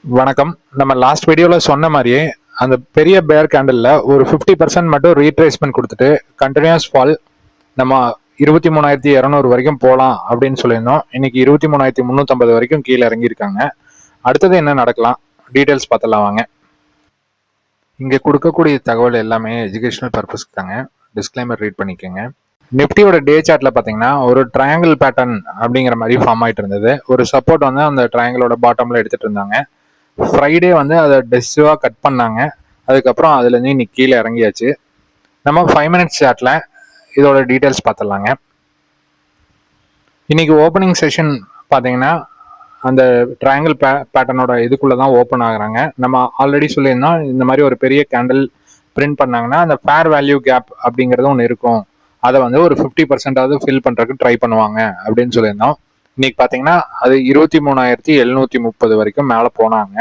வணக்கம். நம்ம லாஸ்ட் வீடியோவில் சொன்ன மாதிரியே அந்த பெரிய பேர் கேண்டலில் ஒரு 50% மட்டும் ரீட்ரேஸ்மெண்ட் கொடுத்துட்டு கண்டினியூஸ் ஃபால் நம்ம 23,200 வரைக்கும் போகலாம் அப்படின்னு சொல்லியிருந்தோம். இன்னைக்கு 23,350 வரைக்கும் கீழே இறங்கியிருக்காங்க. அடுத்தது என்ன நடக்கலாம் டீட்டெயில்ஸ் பார்த்துலாம் வாங்க. இங்கே கொடுக்கக்கூடிய தகவல் எல்லாமே எஜுகேஷனல் பர்பஸ்க்கு தாங்க. டிஸ்க்ளைமர் ரீட் பண்ணிக்கோங்க. நிஃப்டியோட டே சார்ட்ல பார்த்தீங்கன்னா ஒரு ட்ரையாங்கிள் பேட்டர்ன் அப்படிங்கிற மாதிரி ஃபார்ம் ஆகிட்டு இருந்தது. ஒரு சப்போர்ட் வந்து அந்த ட்ரையாங்கிளோட பாட்டம்ல எடுத்துட்டு இருந்தாங்க. ஃப்ரைடே வந்து அதை டெசிவாக கட் பண்ணாங்க. அதுக்கப்புறம் அதுலேருந்து இன்னைக்கு கீழே இறங்கியாச்சு. நம்ம 5 மினிட்ஸ் சார்ட்ல இதோட டீட்டெயில்ஸ் பார்த்துடலாங்க. இன்னைக்கு ஓப்பனிங் செஷன் பார்த்தீங்கன்னா அந்த ட்ரையாங்கிள் பேட்டர்னோட இதுக்குள்ளே தான் ஓப்பன் ஆகுறாங்க. நம்ம ஆல்ரெடி சொல்லியிருந்தோம், இந்த மாதிரி ஒரு பெரிய கேண்டில் பிரிண்ட் பண்ணாங்கன்னா அந்த ஃபேர் வேல்யூ கேப் அப்படிங்கிறது ஒன்று இருக்கும். அதை வந்து ஒரு 50% ஃபில் பண்ணுறதுக்கு ட்ரை பண்ணுவாங்க அப்படின்னு சொல்லியிருந்தோம். இன்னைக்கு பார்த்தீங்கன்னா அது 23,730 வரைக்கும் மேலே போனாங்க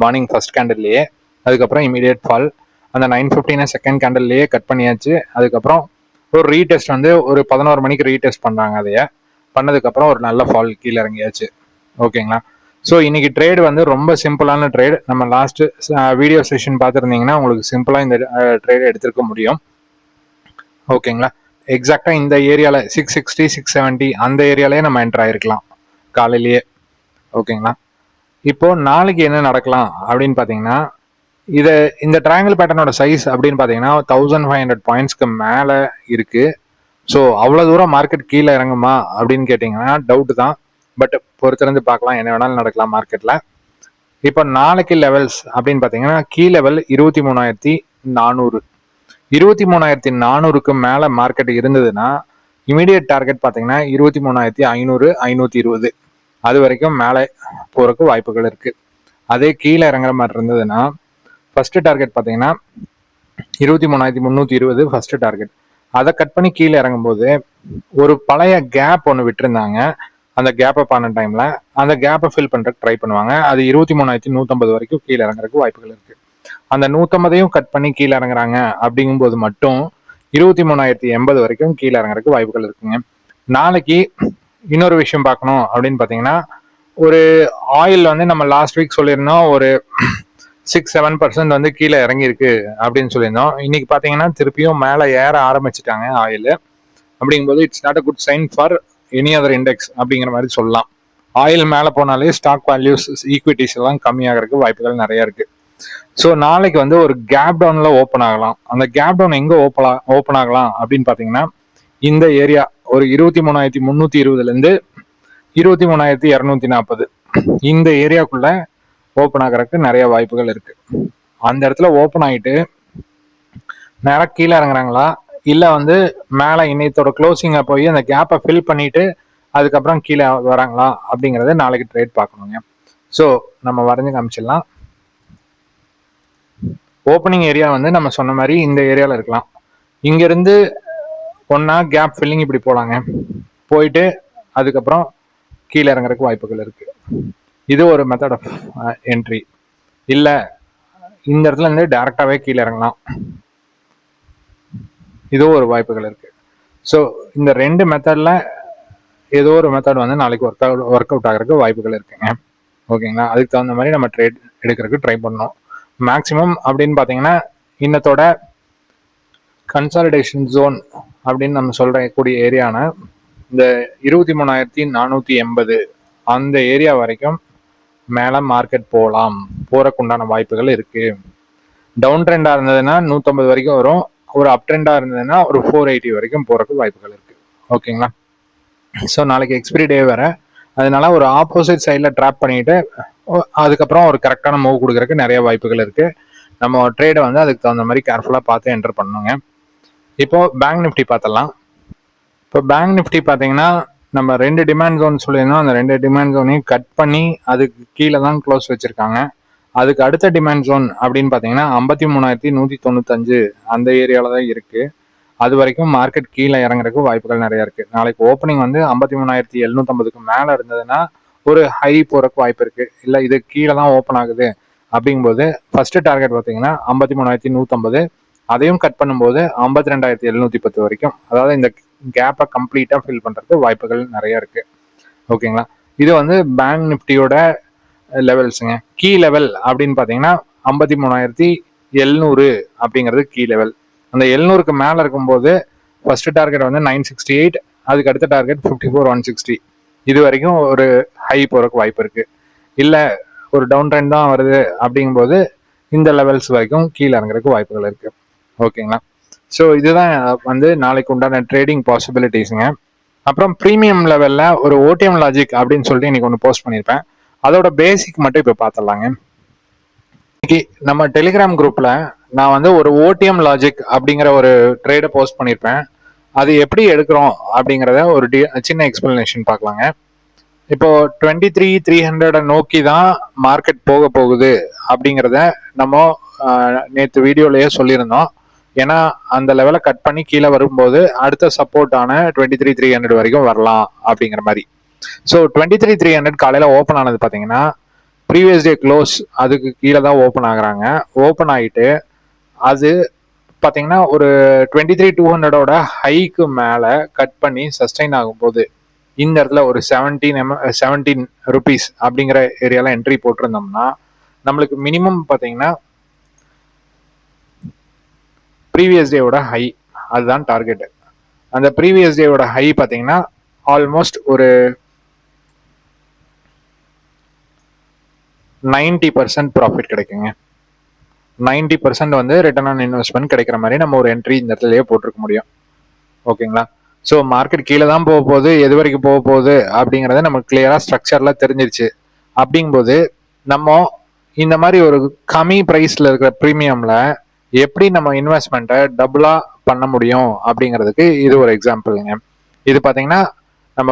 மார்னிங் ஃபர்ஸ்ட் கேண்டில்லையே. அதுக்கப்புறம் இமீடியட் ஃபால். அந்த 9:15 செகண்ட் கேண்டில்லையே கட் பண்ணியாச்சு. அதுக்கப்புறம் ஒரு ரீடெஸ்ட் வந்து ஒரு 11 மணிக்கு ரீடெஸ்ட் பண்ணுறாங்க. அதையே பண்ணதுக்கப்புறம் ஒரு நல்ல ஃபால் கீழே இறங்கியாச்சு. ஓகேங்களா? ஸோ இன்னைக்கு ட்ரேடு வந்து ரொம்ப சிம்பிளான ட்ரேட். நம்ம லாஸ்ட் வீடியோ செஷன் பார்த்துருந்தீங்கன்னா உங்களுக்கு சிம்பிளாக இந்த ட்ரேடு எடுத்திருக்க முடியும். ஓகேங்களா? எக்ஸாக்டா இந்த ஏரியால 660 670 அந்த ஏரியாலே நம்ம என்டர் ஆயிருக்கலாம் காலையிலேயே. ஓகேங்களா? இப்போ நாளைக்கு என்ன நடக்கலாம் அப்படின்னு பாத்தீங்கன்னா, இந்த ட்ரையாங்கிள் பேட்டர்னோட சைஸ் அப்படின்னு பாத்தீங்கன்னா 1500 பாயிண்ட்ஸ்க்கு மேல இருக்கு. ஸோ அவ்வளவு தூரம் மார்க்கெட் கீழே இறங்குமா அப்படின்னு கேட்டீங்கன்னா டவுட் தான். பட் பொறுத்திருந்து பார்க்கலாம், என்ன வேணாலும் நடக்கலாம் மார்க்கெட்ல. இப்போ நாளைக்கு லெவல்ஸ் அப்படின்னு பாத்தீங்கன்னா கீ லெவல் 23,400. 23,400க்கு மேல மார்க்கெட் இருந்ததுன்னா இமீடியட் டார்கெட் பார்த்தீங்கன்னா 23,500 520 அது வரைக்கும் மேலே போறதுக்கு வாய்ப்புகள் இருக்கு. அதே கீழே இறங்குற மாதிரி இருந்ததுன்னா ஃபர்ஸ்ட் டார்கெட் பார்த்தீங்கன்னா 23,320 ஃபர்ஸ்ட் டார்கெட். அதை கட் பண்ணி கீழே இறங்கும்போது ஒரு பழைய கேப் ஒன்று விட்டுருந்தாங்க. அந்த கேப்பை பண்ண டைம்ல அந்த கேப்பை ஃபில் பண்றதுக்கு ட்ரை பண்ணுவாங்க. அது 23,150 வரைக்கும் கீழே இறங்குறதுக்கு வாய்ப்புகள் இருக்கு. அந்த 150ஐயும் கட் பண்ணி கீழே இறங்குறாங்க அப்படிங்கும்போது மட்டும் 23,080 வரைக்கும் கீழே இறங்குறதுக்கு வாய்ப்புகள் இருக்குங்க. நாளைக்கு இன்னொரு விஷயம் பார்க்கணும் அப்படின்னு பார்த்தீங்கன்னா, ஒரு ஆயில் வந்து நம்ம லாஸ்ட் வீக் சொல்லியிருந்தோம் ஒரு 6-7% வந்து கீழே இறங்கியிருக்கு அப்படின்னு சொல்லியிருந்தோம். இன்னைக்கு பார்த்தீங்கன்னா திருப்பியும் மேலே ஏற ஆரம்பிச்சிட்டாங்க ஆயில். அப்படிங்கும்போது it's not a good sign for any other index அப்படிங்கிற மாதிரி சொல்லலாம். ஆயில் மேலே போனாலே ஸ்டாக் வேல்யூஸ் ஈக்விட்டிஸ் எல்லாம் கம்மியாகிறதுக்கு வாய்ப்புகள் நிறைய இருக்கு. ஸோ நாளைக்கு வந்து ஒரு கேப் டவுன்ல ஓப்பன் ஆகலாம். அந்த கேப் டவுன் எங்க ஓப்பன் ஆகலாம் அப்படின்னு பாத்தீங்கன்னா இந்த ஏரியா ஒரு 23,320 23,240 இந்த ஏரியாக்குள்ள ஓப்பன் ஆகிறதுக்கு நிறைய வாய்ப்புகள் இருக்கு. அந்த இடத்துல ஓப்பன் ஆகிட்டு நேரம் கீழே இறங்குறாங்களா இல்ல வந்து மேல இன்னையத்தோட க்ளோசிங்கை போய் அந்த கேப்பை ஃபில் பண்ணிட்டு அதுக்கப்புறம் கீழே வராங்களா அப்படிங்கறத நாளைக்கு ட்ரேட் பார்க்கணுங்க. ஸோ நம்ம வரைஞ்சு காமிச்சிடலாம். ஓப்பனிங் ஏரியா வந்து நம்ம சொன்ன மாதிரி இந்த ஏரியாவில் இருக்கலாம். இங்கிருந்து ஒன்னா கேப் ஃபில்லிங் இப்படி போலாங்க, போயிட்டு அதுக்கப்புறம் கீழே இறங்குறதுக்கு வாய்ப்புகள் இருக்கு. இது ஒரு மெத்தட் ஆஃப் என்ட்ரி. இல்லை இந்த இடத்துல இருந்து டைரக்டாவே கீழே இறங்கலாம், இதோ ஒரு வாய்ப்புகள் இருக்கு. ஸோ இந்த ரெண்டு மெத்தட்ல ஏதோ ஒரு மெத்தட் வந்து நாளைக்கு ஒர்க் அவுட் ஆகிறதுக்கு வாய்ப்புகள் இருக்குங்க. ஓகேங்களா? அதுக்கு தகுந்த மாதிரி நம்ம ட்ரேட் எடுக்கிறதுக்கு ட்ரை பண்ணணும். மேக்சிமம் அப்படின்னு பார்த்தீங்கன்னா இன்னத்தோட கன்சாலிடேஷன் ஜோன் அப்படின்னு நம்ம சொல்ற கூடிய ஏரியான இந்த 23,480 அந்த ஏரியா வரைக்கும் மேலே மார்க்கெட் போறக்குண்டான வாய்ப்புகள் இருக்கு. டவுன் ட்ரெண்டா இருந்ததுன்னா 150 வரைக்கும் வரும். ஒரு அப் ட்ரெண்டா இருந்ததுன்னா ஒரு 480 வரைக்கும் போறதுக்கு வாய்ப்புகள் இருக்கு. ஓகேங்களா? ஸோ நாளைக்கு எக்ஸ்பிரி டே வேற, அதனால ஒரு ஆப்போசிட் சைடில் ட்ராப் பண்ணிட்டு அதுக்கப்புறம் ஒரு கரெக்டான மூவ் கொடுக்கறதுக்கு நிறைய வாய்ப்புகள் இருக்கு. நம்ம ட்ரேடை வந்து அதுக்கு தகுந்த மாதிரி கேர்ஃபுல்லாக பார்த்து என்டர் பண்ணுங்க. இப்போ பேங்க் நிஃப்டி பார்த்தலாம். இப்போ பேங்க் நிஃப்டி பார்த்தீங்கன்னா நம்ம 2 டிமாண்ட் ஜோன் சொல்லியிருந்தோம். அந்த 2 டிமாண்ட் ஜோனையும் கட் பண்ணி அதுக்கு கீழே தான் க்ளோஸ் வச்சிருக்காங்க. அதுக்கு அடுத்த டிமாண்ட் ஜோன் அப்படின்னு பார்த்தீங்கன்னா 53,195 அந்த ஏரியாவில் தான் இருக்கு. அது வரைக்கும் மார்க்கெட் கீழே இறங்குறதுக்கு வாய்ப்புகள் நிறைய இருக்கு. நாளைக்கு ஓப்பனிங் வந்து 53,750க்கு மேல இருந்ததுன்னா ஒரு ஹை போறதுக்கு வாய்ப்பு இருக்கு. இல்ல இது கீழே தான் ஓப்பன் ஆகுது அப்படிங்கும்போது ஃபர்ஸ்ட் டார்கெட் பார்த்தீங்கன்னா 53,150, அதையும் கட் பண்ணும்போது 52,710 வரைக்கும், அதாவது இந்த கேப்பை கம்ப்ளீட்டா ஃபில் பண்றதுக்கு வாய்ப்புகள் நிறைய இருக்கு. ஓகேங்களா? இது வந்து பேங்க் நிஃப்டியோட லெவல்ஸுங்க. கீ லெவல் அப்படின்னு பார்த்தீங்கன்னா 53,700 அப்படிங்கிறது கீ லெவல். அந்த 700க்கு மேலே இருக்கும்போது ஃபர்ஸ்ட் டார்கெட் வந்து 968, அதுக்கு அடுத்த டார்கெட் 54,160. இது வரைக்கும் ஒரு ஹை போகிறக்கு வாய்ப்பு இருக்கு. இல்லை ஒரு டவுன் ட்ரெண்ட் தான் வருது அப்படிங்கும்போது இந்த லெவல்ஸ் வரைக்கும் கீழே இறங்குறதுக்கு வாய்ப்புகள் இருக்கு. ஓகேங்களா? ஸோ இதுதான் வந்து நாளைக்கு உண்டான ட்ரேடிங் பாசிபிலிட்டிஸுங்க. அப்புறம் ப்ரீமியம் லெவலில் ஒரு ஓடிஎம் லாஜிக் அப்படின்னு சொல்லிட்டு இன்னைக்கு ஒன்று போஸ்ட் பண்ணியிருப்பேன். அதோட பேசிக் மட்டும் இப்போ பார்த்துடலாங்க. இன்னைக்கு நம்ம டெலிகிராம் குரூப்ல நான் வந்து ஒரு ஓடிஎம் லாஜிக் அப்படிங்கிற ஒரு ட்ரேடை போஸ்ட் பண்ணியிருப்பேன். அது எப்படி எடுக்கிறோம் அப்படிங்கிறத ஒரு சின்ன எக்ஸ்பிளனேஷன் பார்க்கலாங்க. இப்போ 23,300 நோக்கி தான் மார்க்கெட் போக போகுது அப்படிங்கிறத நம்ம நேற்று வீடியோலயே சொல்லியிருந்தோம். ஏன்னா அந்த லெவலை கட் பண்ணி கீழே வரும்போது அடுத்த சப்போர்ட்டான 23,300 வரைக்கும் வரலாம் அப்படிங்கிற மாதிரி. ஸோ 23,300 காலையில் ஓப்பன் ஆனது பார்த்தீங்கன்னா ப்ரீவியஸ் டே க்ளோஸ் அதுக்கு கீழே தான் ஓப்பன் ஆகுறாங்க. ஓப்பன் ஆகிட்டு அது பார்த்தீங்கன்னா ஒரு 23,200 ஹைக்கு மேலே கட் பண்ணி சஸ்டைன் ஆகும்போது இந்த இடத்துல ஒரு 17 ருபீஸ் அப்படிங்கிற ஏரியாவில் என்ட்ரி போட்டிருந்தோம்னா நம்மளுக்கு மினிமம் பார்த்தீங்கன்னா ப்ரீவியஸ் டேவோட ஹை அதுதான் டார்கெட். அந்த ப்ரீவியஸ் டேவோட ஹை பார்த்தீங்கன்னா ஆல்மோஸ்ட் ஒரு 90% ப்ராஃபிட் கிடைக்குங்க. 90% வந்து ரிட்டர்ன் ஆன் இன்வெஸ்ட்மெண்ட் கிடைக்கிற மாதிரி நம்ம ஒரு என்ட்ரி இந்த இடத்துலயே போட்டிருக்க முடியும். ஓகேங்களா? ஸோ மார்க்கெட் கீழே தான் போக போகுது, எது வரைக்கும் போக போகுது அப்படிங்கிறத நமக்கு கிளியரா ஸ்ட்ரக்சர்ல தெரிஞ்சிருச்சு. அப்படிங்கும்போது நம்ம இந்த மாதிரி ஒரு கம்மி ப்ரைஸ்ல இருக்கிற ப்ரீமியம்ல எப்படி நம்ம இன்வெஸ்ட்மெண்ட்டை டபுளா பண்ண முடியும் அப்படிங்கிறதுக்கு இது ஒரு எக்ஸாம்பிள்ங்க. இது பார்த்தீங்கன்னா நம்ம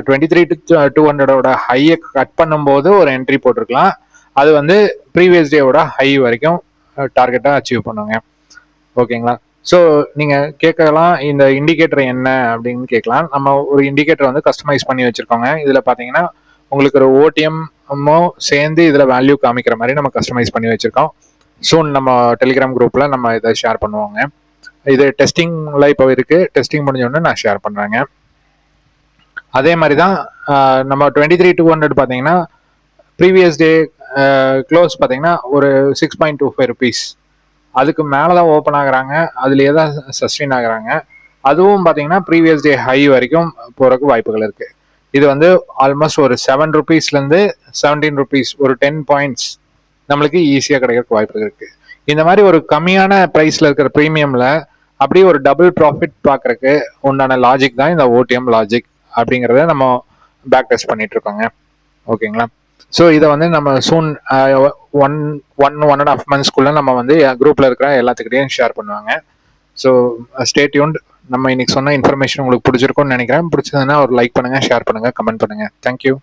23,200 ஹையை கட் பண்ணும்போது ஒரு என்ட்ரி போட்டிருக்கலாம். அது வந்து ப்ரீவியஸ் டேவோட ஹை வரைக்கும் டார்கெட்டை அச்சீவ் பண்ணுங்க. ஓகேங்களா? ஸோ நீங்கள் கேட்கலாம் இந்த இண்டிகேட்டர் என்ன அப்படின்னு கேட்கலாம். நம்ம ஒரு இண்டிகேட்டர் வந்து கஸ்டமைஸ் பண்ணி வச்சுருக்கோங்க. இதில் பார்த்தீங்கன்னா உங்களுக்கு ஒரு ஓடிஎம்மோ சேர்ந்து இதில் வேல்யூ காமிக்கிற மாதிரி நம்ம கஸ்டமைஸ் பண்ணி வச்சுருக்கோம். சூன் நம்ம டெலிகிராம் குரூப்பில் நம்ம இதை ஷேர் பண்ணுவோங்க. இது டெஸ்டிங்கில் இப்போ இருக்குது. டெஸ்டிங் முடிஞ்சோடனே நான் ஷேர் பண்ணுறேங்க. அதே மாதிரி தான் நம்ம 23,200 பார்த்தீங்கன்னா ப்ரீவியஸ் டே க்ளோஸ் பார்த்தீங்கன்னா ஒரு 6.25 ருபீஸ் அதுக்கு மேலே தான் ஓப்பன் ஆகுறாங்க. அதுலேயே தான் சஸ்டெயின் ஆகுறாங்க. அதுவும் பார்த்தீங்கன்னா ப்ரீவியஸ் டே ஹை வரைக்கும் போகிறதுக்கு வாய்ப்புகள் இருக்குது. இது வந்து ஆல்மோஸ்ட் ஒரு 7 ருபீஸ்லேருந்து 17 ருபீஸ் ஒரு 10 பாயிண்ட்ஸ் நம்மளுக்கு ஈஸியாக கிடைக்கிறதுக்கு வாய்ப்புகள் இருக்குது. இந்த மாதிரி ஒரு கம்மியான ப்ரைஸில் இருக்கிற ப்ரீமியமில் அப்படியே ஒரு டபுள் ப்ராஃபிட் பார்க்குறக்கு உண்டான லாஜிக் தான் இந்த ஓடிஎம் லாஜிக் அப்படிங்கிறத நம்ம பேக் டெஸ்ட் பண்ணிட்டு இருக்கோங்க. ஓகேங்களா? ஸோ இதை வந்து நம்ம சூன் 1.5 மந்த்ஸ்க்குள்ள நம்ம வந்து குரூப்ல இருக்கிற எல்லாத்துக்கிட்டையும் ஷேர் பண்ணுவாங்க. So stay tuned. நம்ம இன்னைக்கு சொன்ன இன்ஃபர்மேஷன் உங்களுக்கு பிடிச்சிருக்கும்னு நினைக்கிறேன். பிடிச்சதுன்னா ஒரு லைக் பண்ணுங்க, ஷேர் பண்ணுங்க, கமெண்ட் பண்ணுங்க. தேங்க்யூ.